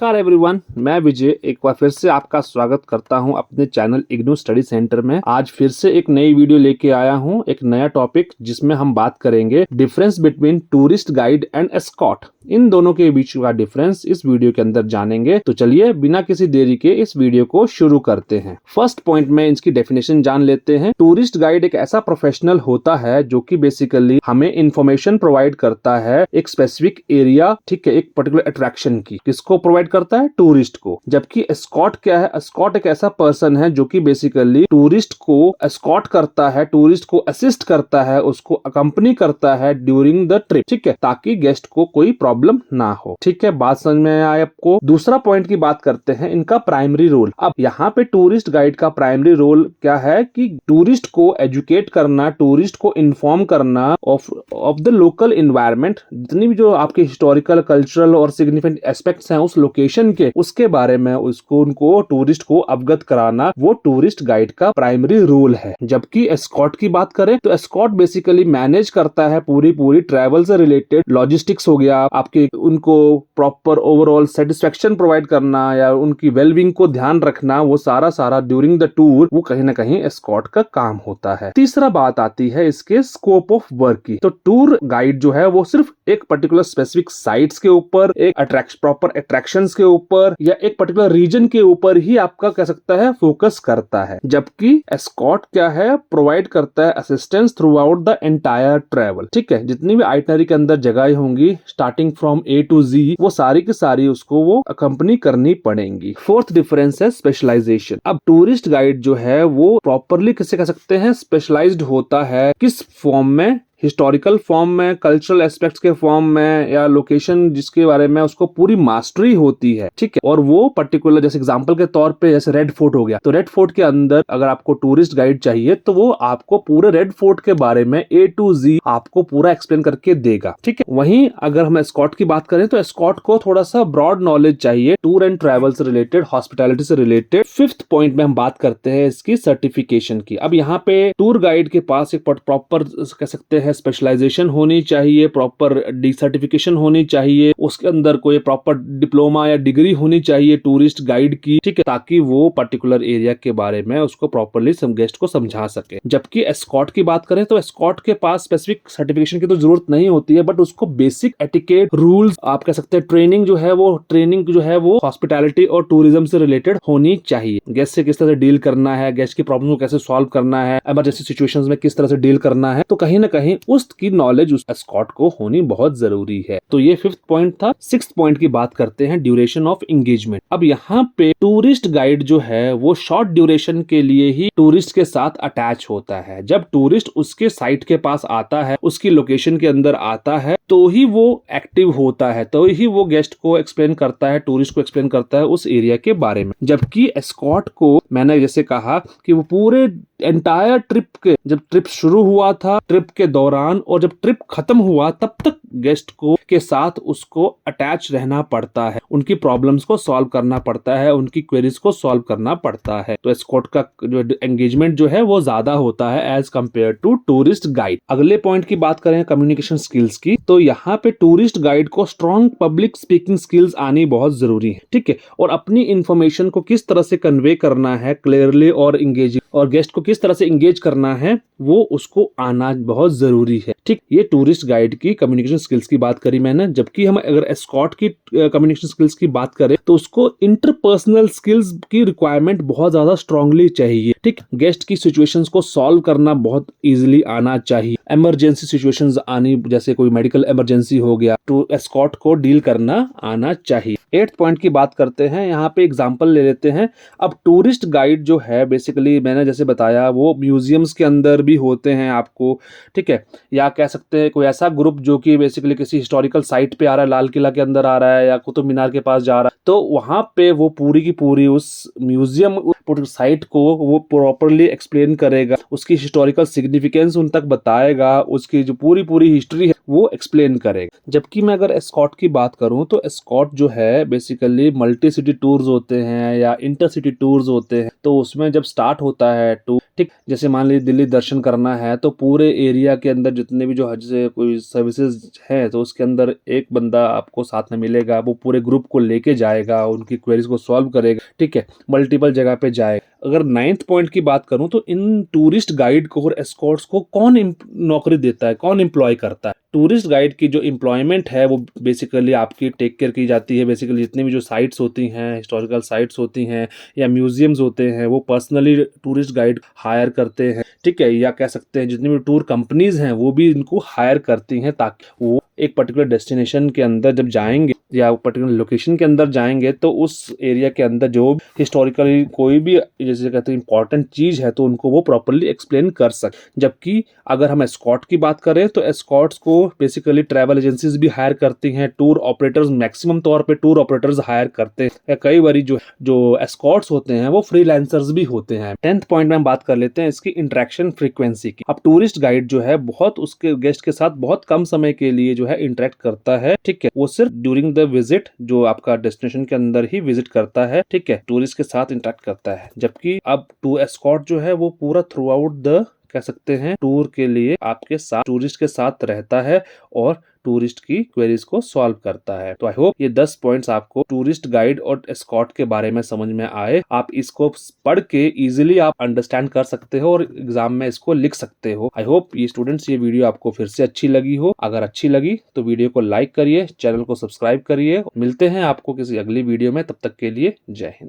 नमस्कार एवरीवन, मैं विजय एक बार फिर से आपका स्वागत करता हूं अपने चैनल इग्नू स्टडी सेंटर में। आज फिर से एक नई वीडियो लेके आया हूं, एक नया टॉपिक जिसमें हम बात करेंगे difference between tourist guide and escort. इन दोनों के बीच का डिफरेंस इस वीडियो के अंदर जानेंगे। तो चलिए बिना किसी देरी के इस वीडियो को शुरू करते हैं। फर्स्ट पॉइंट में इसकी डेफिनेशन जान लेते हैं। टूरिस्ट गाइड एक ऐसा प्रोफेशनल होता है जो कि बेसिकली हमें इंफॉर्मेशन प्रोवाइड करता है एक स्पेसिफिक एरिया, ठीक है, एक पर्टिकुलर अट्रैक्शन की। किसको प्रोवाइड करता है? टूरिस्ट को। जबकि एस्कॉर्ट क्या है? एस्कॉर्ट एक ऐसा पर्सन है जो कि बेसिकली टूरिस्ट को एस्कॉर्ट करता है, टूरिस्ट को असिस्ट करता है, उसको अकम्पनी करता है ड्यूरिंग द ट्रिप, ठीक है, ताकि गेस्ट को कोई प्रॉब्लम ना हो। ठीक है, बात समझ में आए आपको? दूसरा पॉइंट की बात करते हैं, इनका प्राइमरी रोल। अब यहाँ पे टूरिस्ट गाइड का प्राइमरी रोल क्या है कि टूरिस्ट को एजुकेट करना, टूरिस्ट को इन्फॉर्म करना ऑफ द लोकल इन्वायरमेंट, जितनी भी जो आपके हिस्टोरिकल, कल्चरल और सिग्निफिकेंट एस्पेक्ट्स हैं उस लोकेशन के, उसके बारे में उनको टूरिस्ट को अवगत कराना, वो टूरिस्ट गाइड का प्राइमरी रोल है। जबकि एस्कॉर्ट की बात करें तो एस्कॉर्ट बेसिकली मैनेज करता है पूरी ट्रैवल से रिलेटेड लॉजिस्टिक्स हो गया, आपके उनको प्रॉपर ओवरऑल सेटिस्फेक्शन प्रोवाइड करना या उनकी वेलबींग को ध्यान रखना, वो सारा ड्यूरिंग द टूर वो कहीं ना कहीं एस्कॉर्ट का काम होता है। तीसरा बात आती है इसके स्कोप ऑफ वर्क की। तो टूर गाइड जो है वो सिर्फ एक पर्टिकुलर स्पेसिफिक साइट्स के ऊपर, एक प्रॉपर अट्रैक्शंस के ऊपर या एक पर्टिकुलर रीजन के ऊपर ही आपका कह सकता है फोकस करता है। जबकि एस्कॉर्ट क्या है? प्रोवाइड करता है assistance through out the entire travel, ठीक है, जितनी भी आइटनरी के अंदर जगह होंगी स्टार्टिंग फ्रॉम ए टू जी, वो सारी की सारी उसको वो अकम्पनी करनी पड़ेंगी। फोर्थ डिफरेंस है स्पेशलाइजेशन। अब टूरिस्ट गाइड जो है वो प्रॉपरली किसे कह सकते हैं? स्पेशलाइज्ड होता है। किस फॉर्म में? हिस्टोरिकल फॉर्म में, कल्चरल एस्पेक्ट्स के फॉर्म में, या लोकेशन जिसके बारे में उसको पूरी मास्टरी होती है, ठीक है। और वो पर्टिकुलर, जैसे एग्जांपल के तौर पे जैसे रेड फोर्ट हो गया, तो रेड फोर्ट के अंदर अगर आपको टूरिस्ट गाइड चाहिए तो वो आपको पूरे रेड फोर्ट के बारे में ए टू जी आपको पूरा एक्सप्लेन करके देगा, ठीक है। वहीं अगर हम एस्कॉर्ट की बात करें तो एस्कॉर्ट को थोड़ा सा ब्रॉड नॉलेज चाहिए टूर एंड ट्रैवल से रिलेटेड, हॉस्पिटैलिटी से रिलेटेड। फिफ्थ पॉइंट में हम बात करते हैं इसकी सर्टिफिकेशन की। अब यहाँ पे टूर गाइड के पास एक प्रॉपर कह सकते हैं स्पेशलाइजेशन होनी चाहिए, प्रॉपर डी सर्टिफिकेशन होनी चाहिए, उसके अंदर कोई प्रॉपर डिप्लोमा या डिग्री होनी चाहिए टूरिस्ट गाइड की, ठीक है, ताकि वो पर्टिकुलर एरिया के बारे में उसको प्रॉपरली गेस्ट को समझा सके। जबकि एस्कॉर्ट की बात करें तो एस्कॉर्ट के पास स्पेसिफिक सर्टिफिकेशन की तो जरूरत नहीं होती है, बट उसको बेसिक एटिकेट रूल्स, आप कह सकते हैं ट्रेनिंग जो है वो हॉस्पिटैलिटी और टूरिज्म से रिलेटेड होनी चाहिए। गेस्ट से किस तरह से डील करना है, गेस्ट की प्रॉब्लम को कैसे सॉल्व करना है, इमरजेंसी सिचुएशंस में किस तरह से डील करना है, तो कहीं ना कहीं उसकी नॉलेज उस एस्कॉर्ट को होनी बहुत जरूरी है। तो ये फिफ्थ पॉइंट था। सिक्स्थ पॉइंट की बात करते हैं, ड्यूरेशन ऑफ एंगेजमेंट। अब यहाँ पे टूरिस्ट गाइड जो है वो शॉर्ट ड्यूरेशन के लिए ही टूरिस्ट के साथ अटैच होता है। जब टूरिस्ट उसके साइट के पास आता है, उसकी लोकेशन के अंदर आता है, तो ही वो एक्टिव होता है, तो ही वो गेस्ट को एक्सप्लेन करता है, टूरिस्ट को एक्सप्लेन करता है उस एरिया के बारे में। जबकि एस्कॉर्ट को मैंने जैसे कहा कि वो पूरे एंटायर ट्रिप के, जब ट्रिप शुरू हुआ था, ट्रिप के दौरान और जब ट्रिप खत्म हुआ, तब तक गेस्ट को के साथ उसको अटैच रहना पड़ता है, उनकी प्रॉब्लम्स को सॉल्व करना पड़ता है, उनकी क्वेरीज को सॉल्व करना पड़ता है। तो एस्कॉर्ट का जो एंगेजमेंट जो है वो ज्यादा होता है as compare to tourist guide. अगले पॉइंट की बात करें कम्युनिकेशन स्किल्स की, तो यहाँ पे टूरिस्ट गाइड को स्ट्रॉन्ग पब्लिक स्पीकिंग स्किल्स आनी बहुत जरूरी है, ठीक है, और अपनी इंफॉर्मेशन को किस तरह से कन्वे करना है क्लियरली और इंगेजिंग, और गेस्ट को किस तरह से इंगेज करना है वो उसको आना बहुत जरूरी है, ठीक। ये टूरिस्ट गाइड की कम्युनिकेशन स्किल्स की बात करी मैंने। जबकि हम अगर एस्कॉर्ट की कम्युनिकेशन स्किल्स की बात करें तो उसको इंटरपर्सनल स्किल्स की रिक्वायरमेंट बहुत ज्यादा स्ट्रांगली चाहिए, ठीक। गेस्ट की सिचुएशंस को सॉल्व करना बहुत इजीली आना चाहिए, इमरजेंसी सिचुएशंस आनी, जैसे कोई मेडिकल इमरजेंसी हो गया, तो एस्कॉर्ट को डील करना आना चाहिए। 8th पॉइंट की बात करते हैं, यहाँ पे एग्जांपल ले लेते हैं। अब टूरिस्ट गाइड जो है बेसिकली मैंने जैसे बताया वो म्यूजियम्स के अंदर भी होते हैं आपको, ठीक है, या कह सकते हैं कोई ऐसा ग्रुप जो कि बेसिकली किसी हिस्टोरिकल साइट पे आ रहा है, लाल किला के अंदर आ रहा है या कुतुब मीनार के पास जा रहा है, तो वहां पे वो पूरी की पूरी उस म्यूजियम साइट को वो प्रॉपरली एक्सप्लेन करेगा, उसकी हिस्टोरिकल सिग्निफिकेंस उन तक बताएगा, उसकी जो पूरी हिस्ट्री है वो एक्सप्लेन करेगा। जबकि मैं अगर एस्कॉर्ट की बात करूं तो एस्कॉर्ट जो है बेसिकली मल्टी सिटी टूर्स होते हैं या इंटरसिटी टूर्स होते हैं। तो उसमें जब स्टार्ट होता है टूर, ठीक, जैसे मान लीजिए दिल्ली दर्शन करना है तो पूरे एरिया के अंदर जितने भी जो हज से कोई सर्विसेज है तो उसके अंदर एक बंदा आपको साथ में मिलेगा, वो पूरे ग्रुप को लेके जाएगा, उनकी क्वेरीज को सॉल्व करेगा, ठीक है, मल्टीपल जगह पे जाएगा। अगर 9th पॉइंट की बात करूं तो इन टूरिस्ट गाइड को और एस्कॉर्ट्स को कौन नौकरी देता है, कौन एम्प्लॉय करता है? टूरिस्ट गाइड की जो एम्प्लॉयमेंट है वो बेसिकली आपकी टेक केयर की जाती है। बेसिकली जितनी भी जो साइट्स होती हैं, हिस्टोरिकल साइट्स होती हैं या म्यूजियम्स होते हैं, वो पर्सनली टूरिस्ट गाइड हायर करते हैं, ठीक है, या कह सकते हैं जितनी भी टूर कंपनीज हैं वो भी इनको हायर करती हैं ताकि वो एक पर्टिकुलर डेस्टिनेशन के अंदर जब जाएंगे या पर्टिकुलर लोकेशन के अंदर जाएंगे तो उस एरिया के अंदर जो हिस्टोरिकली कोई भी जैसे कहते हैं इंपॉर्टेंट चीज है तो उनको वो प्रॉपरली एक्सप्लेन कर सके। जबकि अगर हम एस्कॉर्ट की बात करें तो एस्कॉर्ट्स को बेसिकली ट्रैवल एजेंसीज भी हायर करती हैं, टूर ऑपरेटर्स मैक्सिमम तौर पे टूर ऑपरेटर्स हायर करते हैं। कई बारी जो एस्कॉर्ट्स होते हैं वो फ्रीलांसर्स भी होते हैं। 10th पॉइंट में हम बात कर लेते हैं इसकी इंटरेक्शन फ्रीक्वेंसी की। अब टूरिस्ट गाइड जो है बहुत उसके गेस्ट के साथ बहुत कम समय के लिए जो है इंटरेक्ट करता है, ठीक है, वो सिर्फ ड्यूरिंग द विजिट जो आपका डेस्टिनेशन के अंदर ही विजिट करता है, ठीक है, टूरिस्ट के साथ इंटरेक्ट करता है। जबकि अब टू एस्कॉर्ट जो है वो पूरा थ्रू आउट द कह सकते हैं टूर के लिए आपके साथ टूरिस्ट के साथ रहता है और टूरिस्ट की क्वेरीज को सॉल्व करता है। तो आई होप ये 10 पॉइंट्स आपको टूरिस्ट गाइड और एस्कॉर्ट के बारे में समझ में आए। आप इसको पढ़ के इजीली आप अंडरस्टैंड कर सकते हो और एग्जाम में इसको लिख सकते हो। आई होप ये स्टूडेंट्स ये वीडियो आपको फिर से अच्छी लगी हो। अगर अच्छी लगी तो वीडियो को लाइक करिए, चैनल को सब्सक्राइब करिए। मिलते हैं आपको किसी अगली वीडियो में, तब तक के लिए जय हिंद।